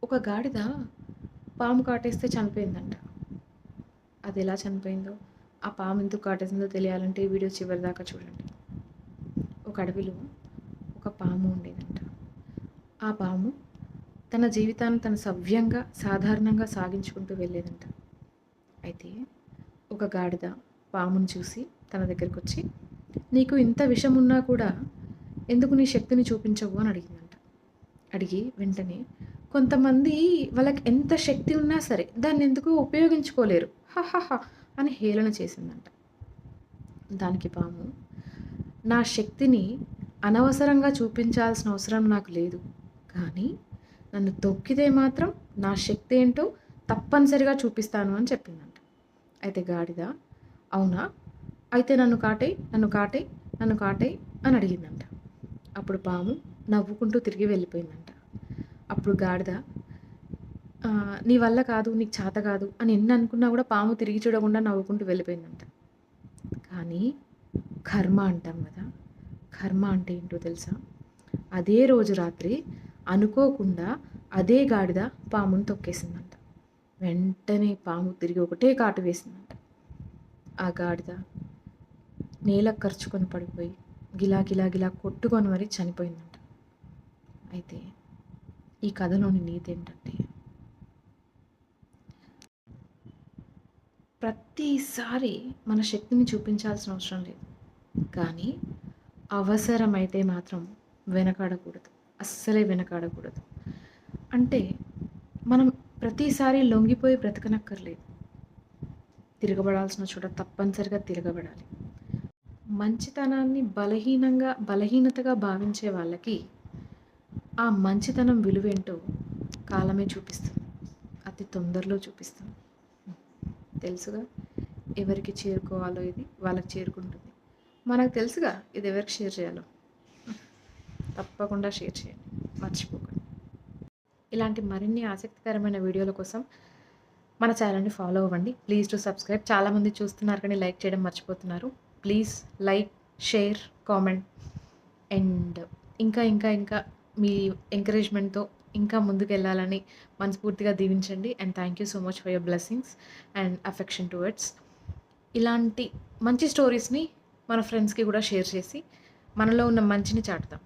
ఒక గాడిద పాము కాటేస్తే చనిపోయిందంట. అదెలా చనిపోయిందో, ఆ పాము ఎందుకు కాటేసిందో తెలియాలంటే ఈ వీడియో చివరిదాకా చూడండి. ఒక అడవిలో ఒక పాము ఉండేదంట. ఆ పాము తన జీవితాన్ని తను సవ్యంగా, సాధారణంగా సాగించుకుంటూ వెళ్ళేదంట. అయితే ఒక గాడిద పాముని చూసి తన దగ్గరకొచ్చి, "నీకు ఇంత విషమున్నా కూడా ఎందుకు నీ శక్తిని చూపించవు?" అని అడిగిందంట. అడిగి వెంటనే కొంతమంది వాళ్ళకి ఎంత శక్తి ఉన్నా సరే దాన్నెందుకో ఉపయోగించుకోలేరు. హహహ! అని హేళన చేసిందంట. దానికి పాము, "నా శక్తిని అనవసరంగా చూపించాల్సిన అవసరం నాకు లేదు. కానీ నన్ను తొక్కితే మాత్రం నా శక్తి ఏంటో తప్పనిసరిగా చూపిస్తాను" అని చెప్పిందంట. అయితే గాడిద, "అవునా? అయితే నన్ను కాటేయి, నన్ను కాటేయి, నన్ను కాటేయి" అని అడిగిందంట. అప్పుడు పాము నవ్వుకుంటూ తిరిగి వెళ్ళిపోయిందంట. అప్పుడు గాడిద, "నీ వల్ల కాదు, నీకు చేత కాదు" అని ఎన్ని అనుకున్నా కూడా పాము తిరిగి చూడకుండా నవ్వుకుంటూ వెళ్ళిపోయిందంట. కానీ కర్మ అంటాం కదా! కర్మ అంటే ఏంటో తెలుసా? అదే రోజు రాత్రి అనుకోకుండా అదే గాడిద పాముని తొక్కేసిందంట. వెంటనే పాము తిరిగి ఒకటే కాటు వేసిందంట. ఆ గాడిద నేలకు కరుచుకొని పడిపోయి గిలా గిలా గిలా కొట్టుకొని మరీ చనిపోయిందంట. అయితే ఈ కథలోని నీతి ఏంటంటే, ప్రతిసారి మన శక్తిని చూపించాల్సిన అవసరం లేదు. కానీ అవసరమైతే మాత్రం వెనకాడకూడదు. అస్సలే వెనకాడకూడదు. అంటే మనం ప్రతిసారి లొంగిపోయి బ్రతకనక్కర్లేదు. తిరగబడాల్సిన చోట తప్పనిసరిగా తిరగబడాలి. మంచితనాన్ని బలహీనతగా భావించే వాళ్ళకి ఆ మంచితనం విలువేంటో కాలమే చూపిస్తుంది. అతి తొందరలో చూపిస్తుంది. తెలుసుగా, ఎవరికి చేరుకోవాలో ఇది వాళ్ళకి చేరుకుంటుంది. మనకు తెలుసుగా ఇది ఎవరికి షేర్ చేయాలో. తప్పకుండా షేర్ చేయండి, మర్చిపోకండి. ఇలాంటి మరిన్ని ఆసక్తికరమైన వీడియోల కోసం మన ఛానల్ని ఫాలో అవ్వండి. Please to subscribe. చాలామంది చూస్తున్నారు కానీ లైక్ చేయడం మర్చిపోతున్నారు. Please like, share, comment and ఇంకా ఇంకా ఇంకా మీ ఎంకరేజ్మెంట్తో ఇంకా ముందుకెళ్ళాలని మనస్ఫూర్తిగా దీవించండి. And thank you so much for your blessings and affection towards. ఇలాంటి మంచి స్టోరీస్ని మన ఫ్రెండ్స్కి కూడా షేర్ చేసి మనలో ఉన్న మంచిని చాటుతాం.